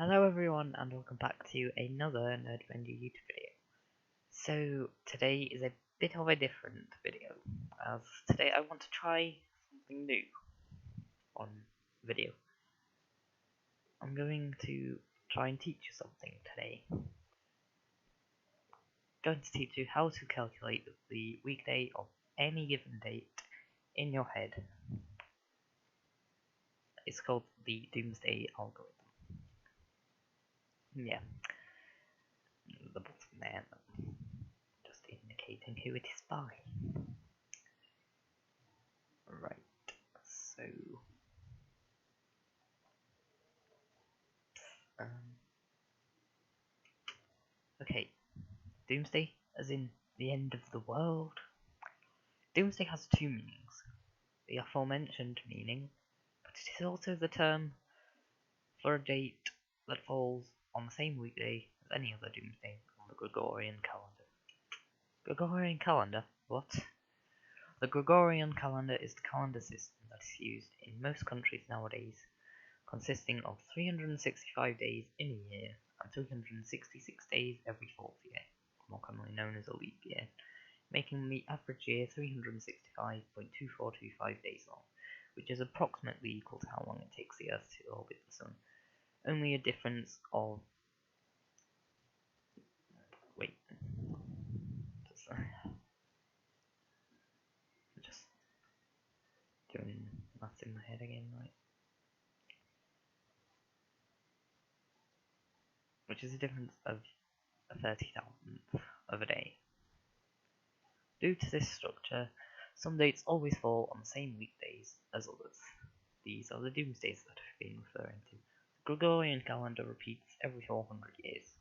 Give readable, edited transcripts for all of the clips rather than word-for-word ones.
Hello everyone and welcome back to another Nerdvenue YouTube video. So today is a bit of a different video, as today I want to try something new on video. I'm going to try and teach you something today. I'm going to teach you how to calculate the weekday of any given date in your head. It's called the Doomsday algorithm. Yeah, the bottom there, just indicating who it is by. Right, so okay, Doomsday, as in the end of the world. Doomsday has two meanings. The aforementioned meaning, but it is also the term for a date that falls on the same weekday as any other Doomsday on the Gregorian calendar. Gregorian calendar? What? The Gregorian calendar is the calendar system that is used in most countries nowadays, consisting of 365 days in a year and 366 days every fourth year, more commonly known as a leap year, making the average year 365.2425 days long, which is approximately equal to how long it takes the Earth to orbit the Sun. Only a difference of... wait. Just doing maths in my head again, right? Which is a difference of a 30,000th of a day. Due to this structure, some dates always fall on the same weekdays as others. These are the doomsdays that I've been referring to. The Gregorian calendar repeats every 400 years.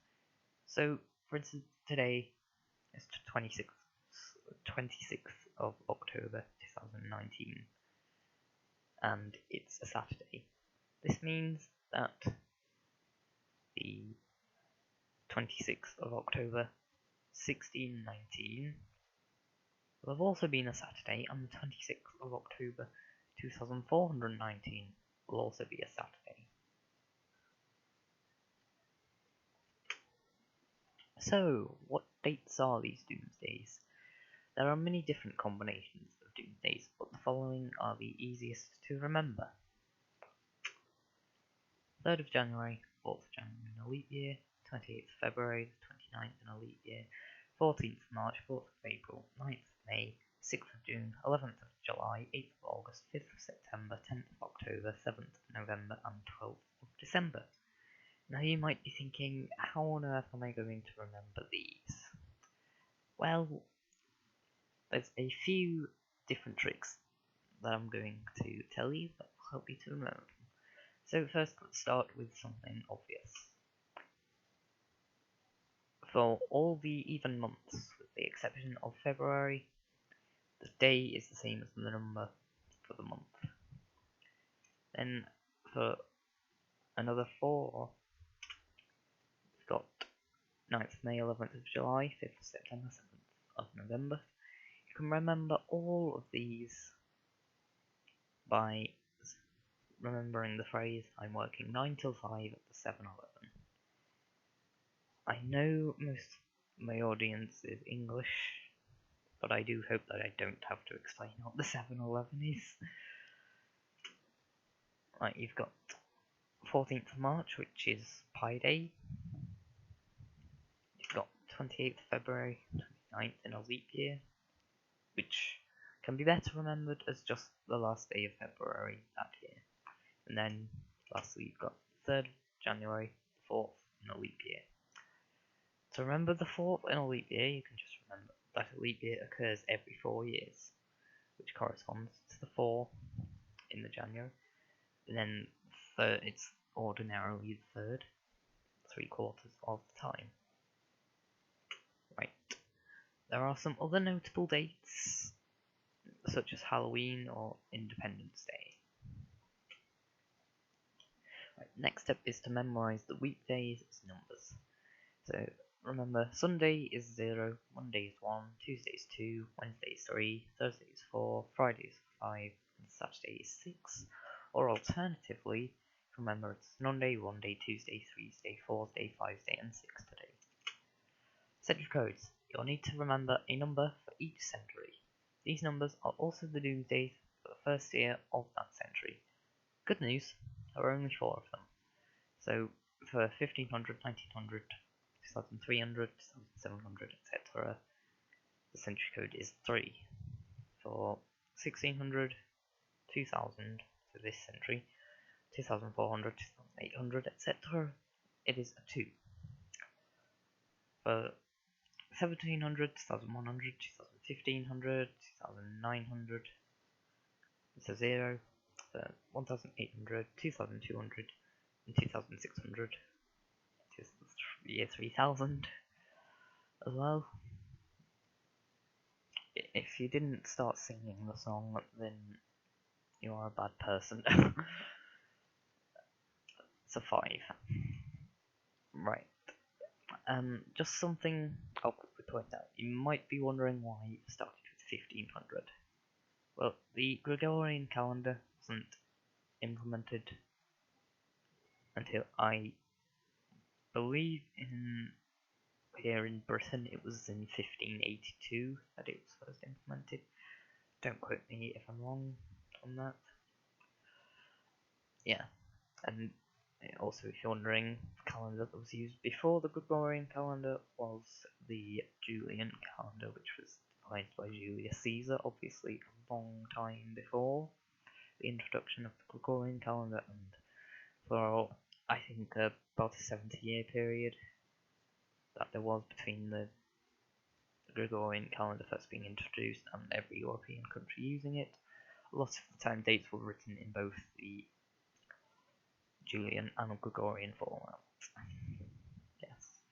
So, for instance, today is 26th of October 2019, and it's a Saturday. This means that the 26th of October 1619 will have also been a Saturday, and the 26th of October 2419 will also be a Saturday. So, what dates are these doomsdays? There are many different combinations of doomsdays, but the following are the easiest to remember. 3rd of January, 4th of January in a leap year, 28th of February, 29th in a leap year, 14th of March, 4th of April, 9th of May, 6th of June, 11th of July, 8th of August, 5th of September, 10th of October, 7th of November, and 12th of December. Now you might be thinking, how on earth am I going to remember these? Well, there's a few different tricks that I'm going to tell you that will help you to remember them. So first, let's start with something obvious. For all the even months, with the exception of February, the day is the same as the number for the month. Then for another 4, we've got 9th of May, 11th of July, 5th of September, 7th of November. You can remember all of these by remembering the phrase, I'm working 9 till 5 at the 7-Eleven. I know most of my audience is English, but I do hope that I don't have to explain what the 7-Eleven is. Right, you've got 14th of March, which is Pi Day. You've got 28th of February, 29th in a leap year, which can be better remembered as just the last day of February that year. And then, lastly, you've got 3rd of January, 4th in a leap year. To remember the 4th in a leap year, you can just remember that a leap year occurs every 4 years, which corresponds to the 4 in the January. And then it's ordinarily the 3rd, 3/4 of the time. Right. There are some other notable dates, such as Halloween or Independence Day. Right, next step is to memorize the weekdays as numbers. So remember, Sunday is 0, Monday is 1, Tuesday is 2, Wednesday is 3, Thursday is 4, Friday is 5, and Saturday is 6. Or alternatively, you remember it's non-day, 1 day, Tuesday, 3 day, 4 day, 5 day, and 6 day. Century codes. You'll need to remember a number for each century. These numbers are also the doomsdays for the first year of that century. Good news, there are only 4 of them. So for 1500, 1900, 2300, 2700, etc., the century code is 3. For 1600, 2000, so this century, 2400, 2800, etc., it is a 2. For 1700, 2100, 1500, 2900, it's a 0. For 1800, 2200, and 2600, it is the year 3000 as well. If you didn't start singing the song, then you are a bad person. It's a 5. Right. Just something I'll quickly point out. You might be wondering why it started with 1500. Well, the Gregorian Calendar wasn't implemented until I believe here in Britain it was in 1582 that it was first implemented. Don't quote me if I'm wrong on that. Yeah, and also if you're wondering, the calendar that was used before the Gregorian calendar was the Julian calendar, which was devised by Julius Caesar, obviously a long time before the introduction of the Gregorian calendar, and for I think about a 70-year period that there was between the Gregorian calendar first being introduced and every European country using it. A lot of the time dates were written in both the Julian and Gregorian format. Yes.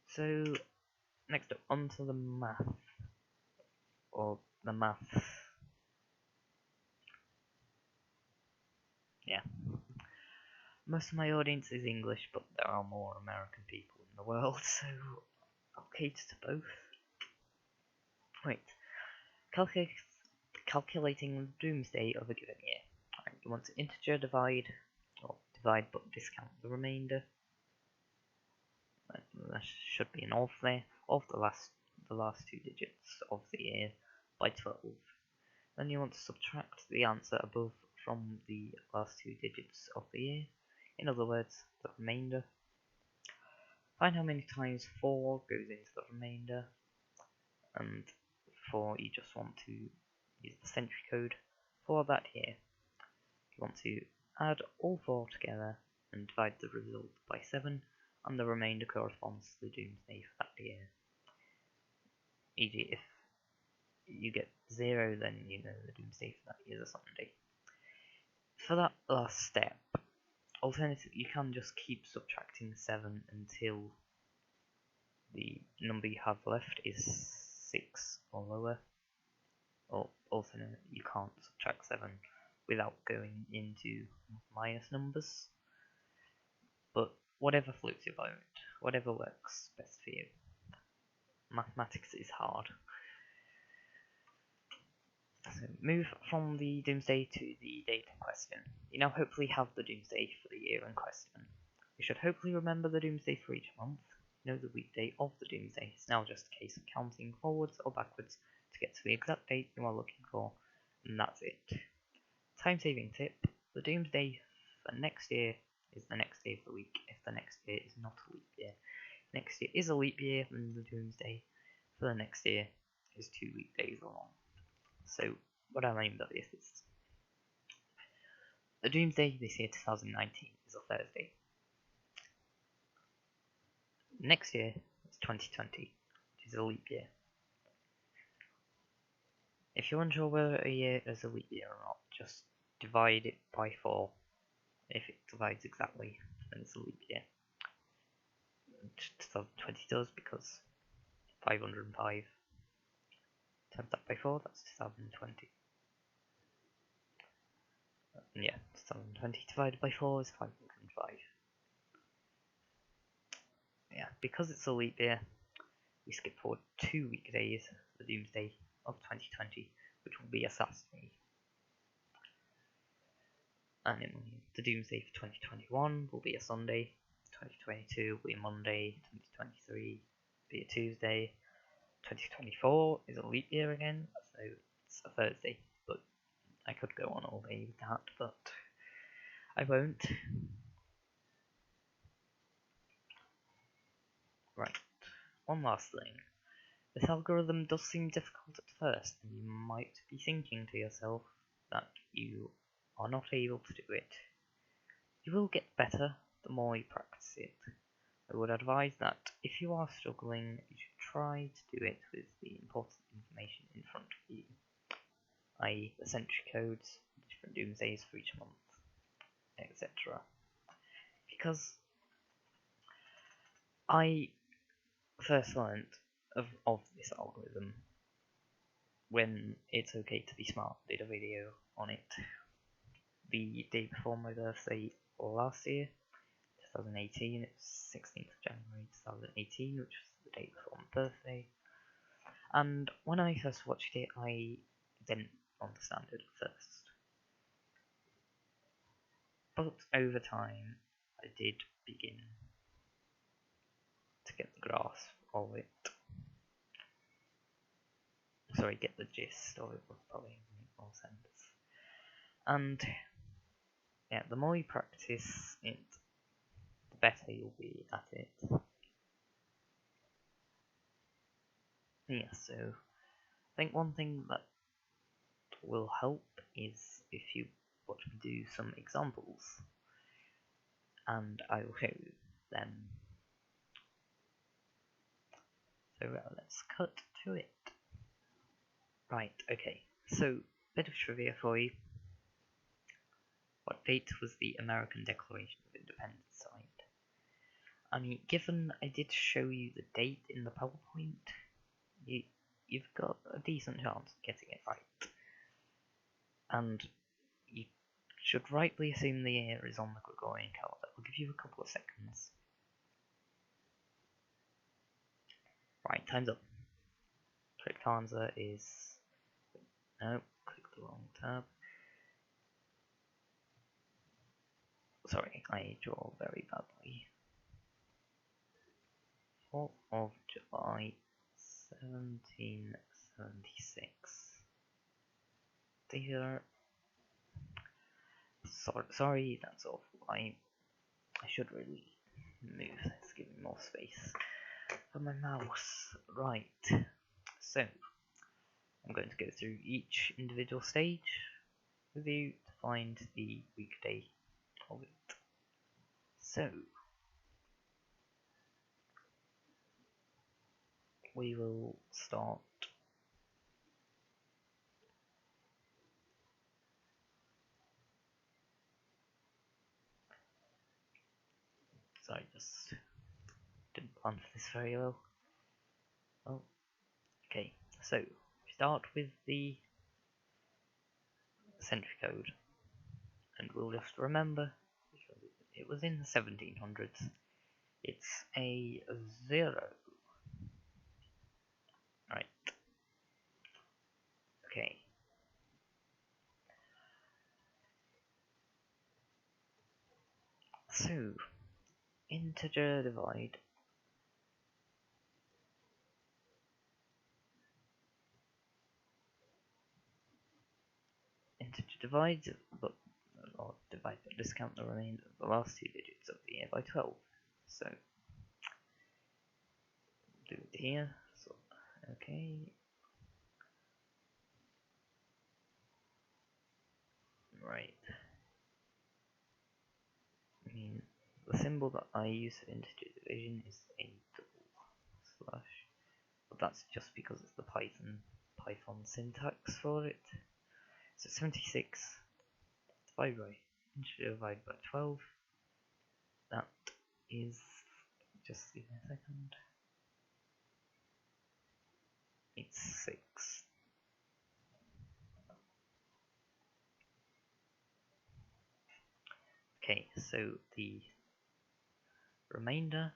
So next up, onto the math, or the math. Yeah. Most of my audience is English, but there are more American people in the world, so I'll cater to both. Right. Calculating the doomsday of a given year. Right, you want to integer divide, or divide but discount the remainder. There should be an of there, of the last 2 digits of the year by 12. Then you want to subtract the answer above from the last 2 digits of the year, in other words, the remainder. Find how many times 4 goes into the remainder, and for you just want to use the century code for that year. You want to add all 4 together and divide the result by 7, and the remainder corresponds to the doomsday for that year. E.g., if you get 0, then you know the doomsday for that year is a Sunday. For that last step, alternatively, you can just keep subtracting 7 until the number you have left is 6 or lower. Or alternatively, you can't subtract 7 without going into minus numbers. But whatever floats your boat, whatever works best for you. Mathematics is hard. So move from the doomsday to the date in question. You now hopefully have the doomsday for the year in question. You should hopefully remember the doomsday for each month. You know the weekday of the doomsday. It's now just a case of counting forwards or backwards to get to the exact date you are looking for, and that's it. Time saving tip: the doomsday for next year is the next day of the week if the next year is not a leap year. If next year is a leap year, then the doomsday for the next year is 2 weekdays long. So what I mean by this is the doomsday this year, 2019, is a Thursday. Next year is 2020, which is a leap year. If you're unsure whether a year is a leap year or not, just divide it by 4. If it divides exactly, then it's a leap year. 2020 does, because 505 times that by 4, that's 2020. And yeah, 2020 divided by 4 is 505. Yeah, because it's a leap year, we skip forward 2 weekdays, the doomsday of 2020, which will be a Saturday. And the Doomsday for 2021 will be a Sunday, 2022 will be a Monday, 2023 will be a Tuesday, 2024 is a leap year again, so it's a Thursday, but I could go on all day with that, but I won't. Right, one last thing. This algorithm does seem difficult at first, and you might be thinking to yourself that you are not able to do it. You will get better the more you practice it. I would advise that if you are struggling, you should try to do it with the important information in front of you, i.e. the century codes, different doomsdays for each month, etc. Because I first learned of this algorithm when It's Okay to Be Smart did a video on it the day before my birthday last year, 2018. It was 16th of January 2018, which was the day before my birthday. And when I first watched it, I didn't understand it at first. But over time, I did begin to get the grasp of it. Sorry, get the gist of it would probably make more sense. And yeah, the more you practice it, the better you'll be at it. Yeah, so I think one thing that will help is if you watch me do some examples, and I will show you them. So let's cut to it. Right, okay, so bit of trivia for you. What date was the American Declaration of Independence signed? I mean, given I did show you the date in the PowerPoint, you've got a decent chance of getting it right. And you should rightly assume the year is on the Gregorian calendar. I'll give you a couple of seconds. Right, time's up. Correct answer is... No, click the wrong tab. Sorry, I draw very badly. 4th of July, 1776. Dear... Sorry, that's awful. I should really move this, give me more space for my mouse. Right, so I'm going to go through each individual stage with you to find the weekday of it. So we will start sorry, just didn't plan for this very well. Oh, okay, so we start with the century code, and we'll just remember it was in the 1700s. It's a 0. Right. Okay. So, integer divide. Integer divide, or divide but discount the remainder of the last 2 digits of the year by 12. So, do it here. So, okay. Right. I mean, the symbol that I use for integer division is a double slash, but that's just because it's the Python syntax for it. So 76 divided by integer divided by 12. That is, just give me a second. It's 6. Okay, so the remainder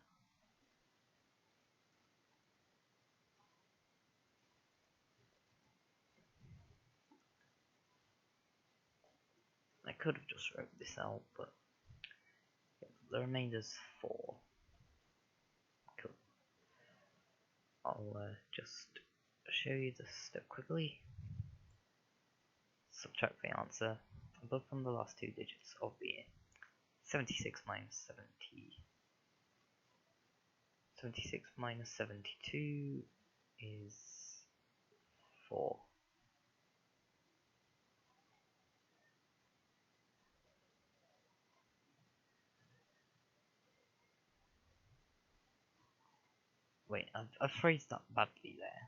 could have just wrote this out, but the remainder's 4. Cool. I'll just show you the step quickly. Subtract the answer above from the last 2 digits of the year. 76 minus 70. 76 minus 72 is 4. Wait, I've phrased that badly there.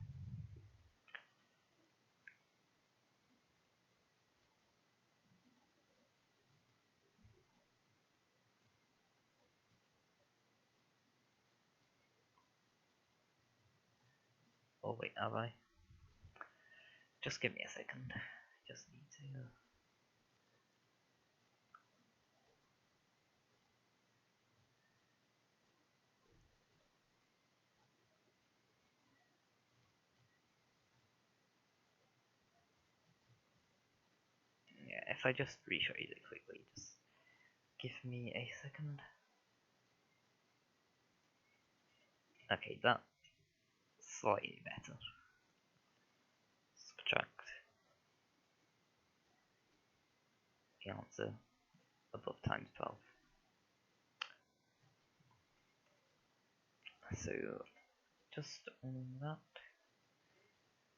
Oh wait, have I? Just give me a second. Just need to... Yeah, if I just rephrase it quickly, just give me a second. Okay, that's slightly better. Subtract the answer above times 12. So, just on that.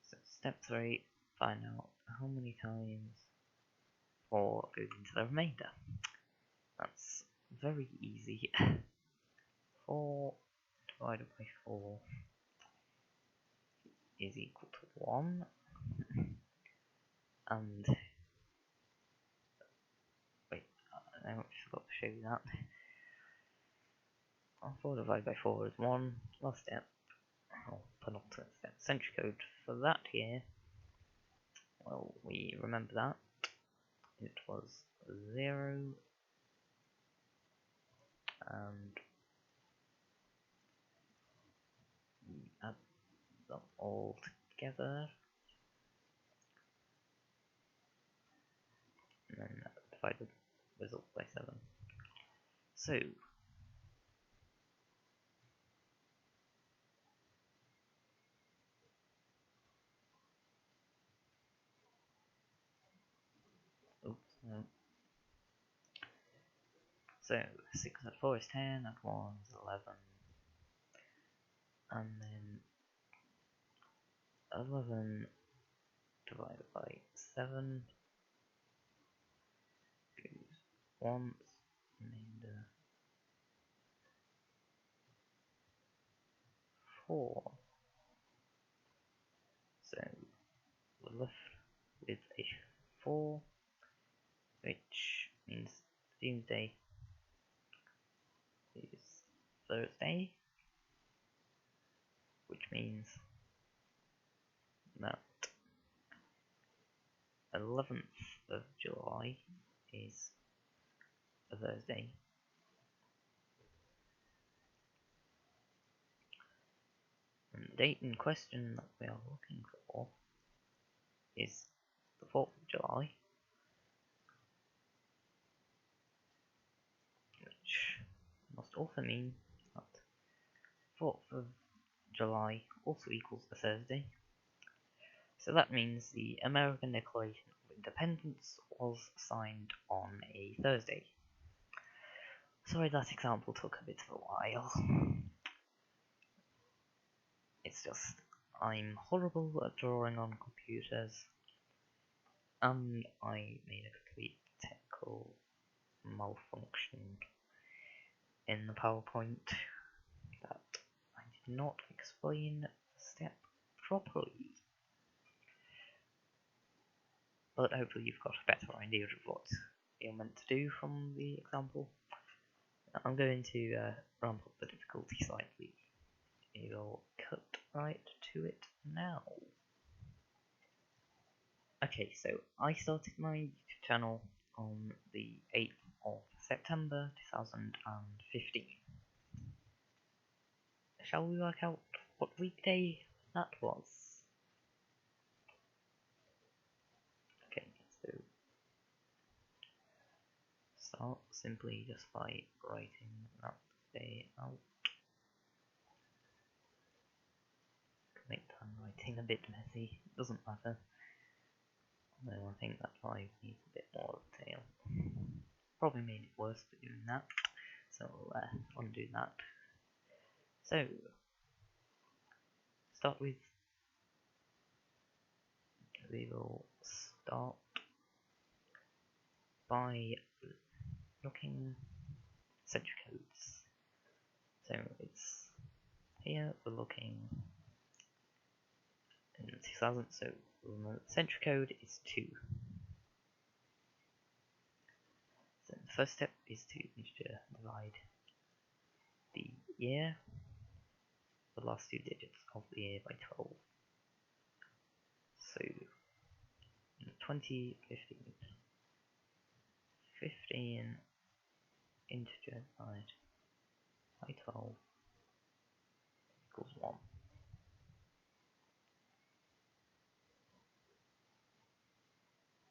So, step 3, find out how many times 4 goes into the remainder. That's very easy. 4 divided by 4 is equal to 1. And wait, I forgot to show you that. 4 divided by 4 is 1. Last step, penultimate step. Century code for that year, well, we remember that. It was 0, and we add them all together, and then divide the result by 7. So, oops, no. So 6 add 4 is 10, add 1 is 11, and then 11 divided by 7 goes once, remainder 4. So we're left with a 4, which means Doomsday is Thursday, which means that 11th of July is a Thursday. And the date in question that we are looking for is the 4th of July, which must also mean that 4th of July also equals a Thursday. So that means the American Declaration of Independence was signed on a Thursday. Sorry that example took a bit of a while. It's just, I'm horrible at drawing on computers, and I made a complete technical malfunction in the PowerPoint that I did not explain the step properly. But hopefully you've got a better idea of what you're meant to do from the example. I'm going to ramp up the difficulty slightly. We'll cut right to it now. Okay, so I started my YouTube channel on the 8th of September 2015. Shall we work out what weekday that was? Okay, so simply just by writing that day out. Make the handwriting a bit messy, doesn't matter. Although I think that 5 needs a bit more detail. Probably made it worse for doing that, so I'll undo that. So, start with, we will start by looking century codes. So it's here, we're looking in 6000, so the century code is 2. So the first step is to integer divide the year, the last 2 digits of the year, by 12. So 2015, 15 integer divide by 12 equals 1.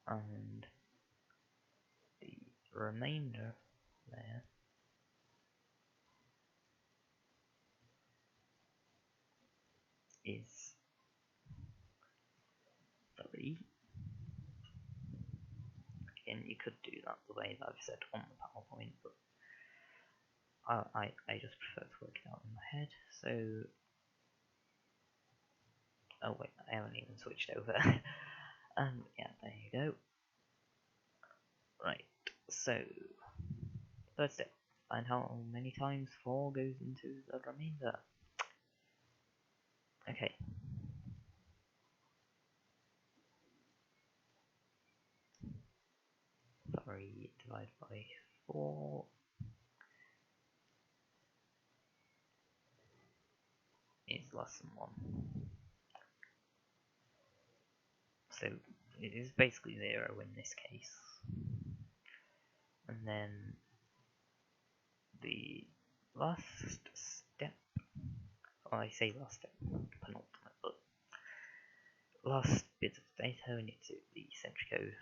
And the remainder there is 3. Again, you could do that the way that I've said on the PowerPoint, but I just prefer to work it out in my head. So, oh wait, I haven't even switched over. Yeah, there you go. Right, so third step, find how many times 4 goes into the remainder. Okay. Sorry, divide by 4 is less than 1. So it is basically 0 in this case. And then the last step, well, I say last step, penultimate, but last bit of data, we need to the century code,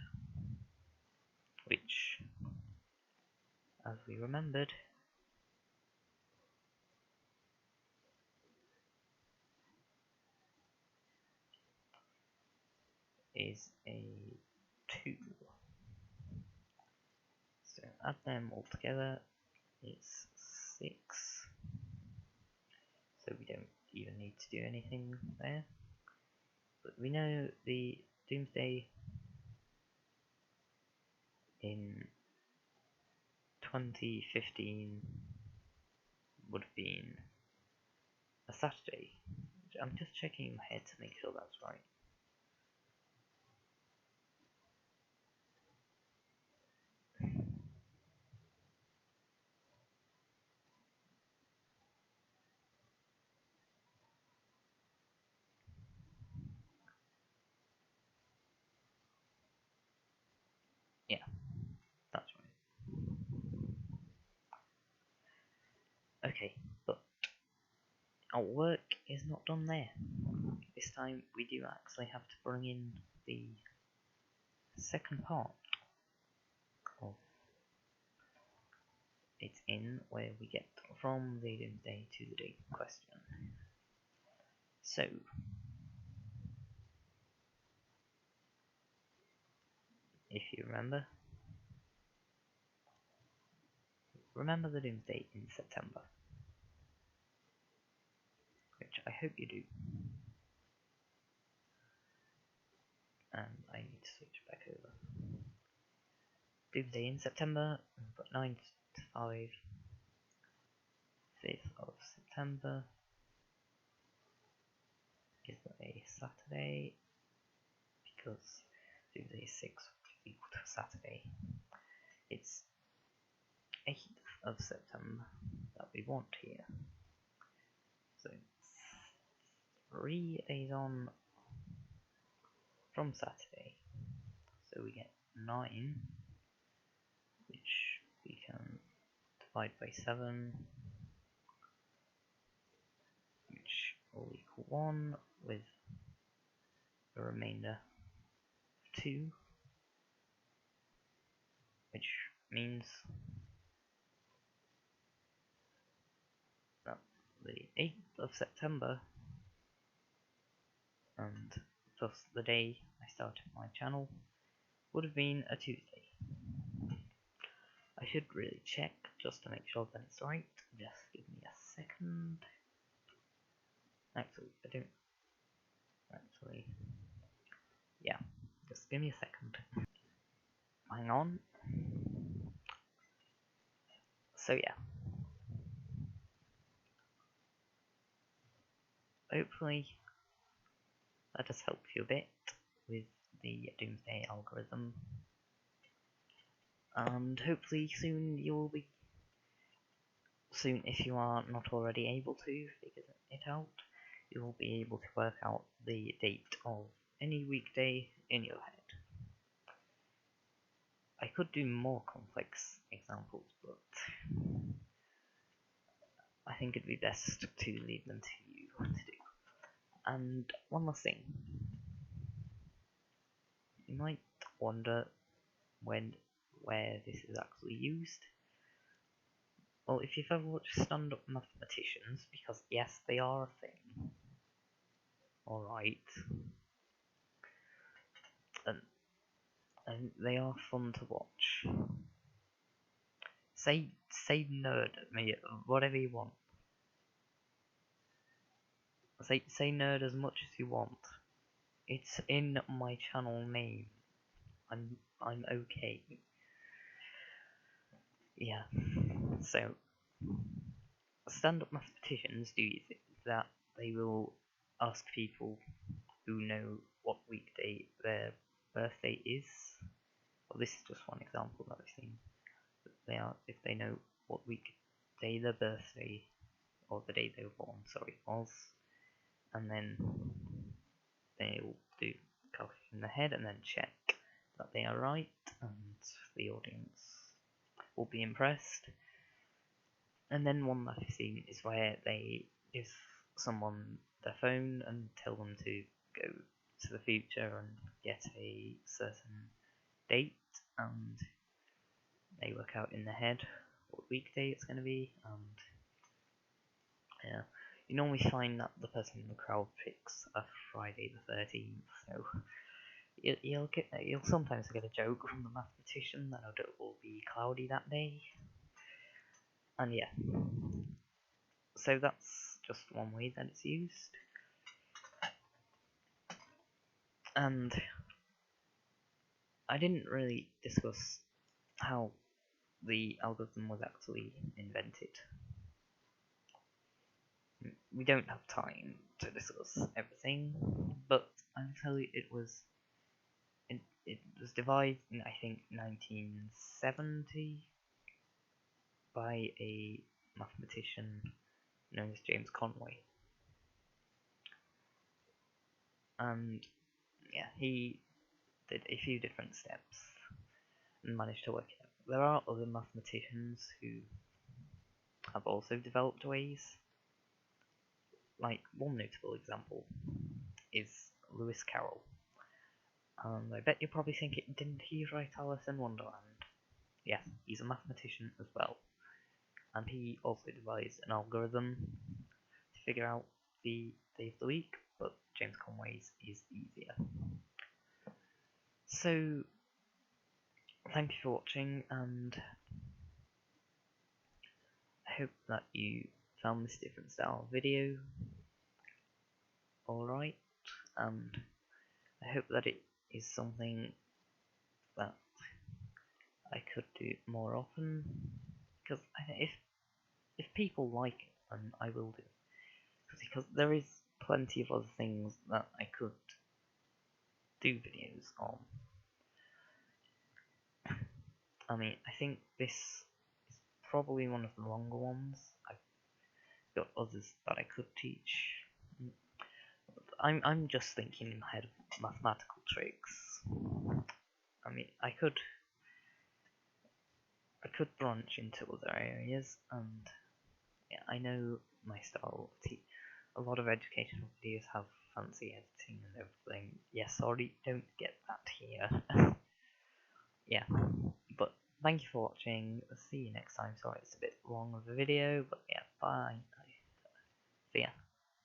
which, as we remembered, is a 2. So add them all together, it's 6. So we don't even need to do anything there. But we know the Doomsday in 2015 would have been a Saturday. I'm just checking in my head to make sure that's right. Yeah, that's right. Okay, but our work is not done there. This time we do actually have to bring in the second part of it in, where we get from the Doomsday to the date in question. So, if you remember the Doomsday in September, which I hope you do. And I need to switch back over. Doomsday in September, but 9 to 5, 5th of September is a Saturday, because Doomsday is 6 equal to Saturday. It's 8th of September that we want here. So 3 days on from Saturday. So we get 9, which we can divide by 7, which will equal 1, with the remainder of 2, which means the 8th of September, and thus the day I started my channel would have been a Tuesday. I should really check just to make sure that it's right. Just give me a second. Actually, I don't. Actually, yeah, just give me a second. Hang on. So yeah, hopefully that has helped you a bit with the Doomsday algorithm, and hopefully soon if you are not already able to figure it out, you will be able to work out the date of any weekday in your head. I could do more complex examples, but I think it'd be best to leave them to you to do. And one last thing. You might wonder where this is actually used. Well, if you've ever watched stand-up mathematicians, because yes, they are a thing. Alright. And they are fun to watch. Say nerd at me, whatever you want. Say nerd as much as you want. It's in my channel name. I'm okay. Yeah. So stand-up mathematicians do that they will ask people who know what weekday their birthday is. Well, this is just one example that I've seen. If they know what weekday their birthday or the day they were born, was, and then they'll do calculation in their head and then check that they are right, and the audience will be impressed. And then one that I've seen is where they give someone their phone and tell them to go to the future and get a certain date, and they work out in their head what weekday it's going to be, and yeah, you normally find that the person in the crowd picks a Friday the 13th, so you'll sometimes get a joke from the mathematician that it will be cloudy that day, and yeah, so that's just one way that it's used. And I didn't really discuss how the algorithm was actually invented. We don't have time to discuss everything, but I'll tell you it was devised in, I think, 1970 by a mathematician known as James Conway. And yeah, he did a few different steps and managed to work it out. There are other mathematicians who have also developed ways. Like, one notable example is Lewis Carroll. And I bet you're probably thinking, didn't he write Alice in Wonderland? Yeah, he's a mathematician as well. And he also devised an algorithm to figure out the day of the week, but James Conway's is easier. So, thank you for watching, and I hope that you found this different style of video alright, and I hope that it is something that I could do more often, because if people like it, then I will do it, because there is plenty of other things that I could do videos on. I mean, I think this is probably one of the longer ones. I've got others that I could teach. I'm just thinking in my head of mathematical tricks. I mean, I could branch into other areas, and yeah, I know my style. A lot of educational videos have fancy editing and everything. Yeah, sorry, don't get that here. Yeah, but thank you for watching. See you next time. Sorry it's a bit long of a video, but yeah, bye.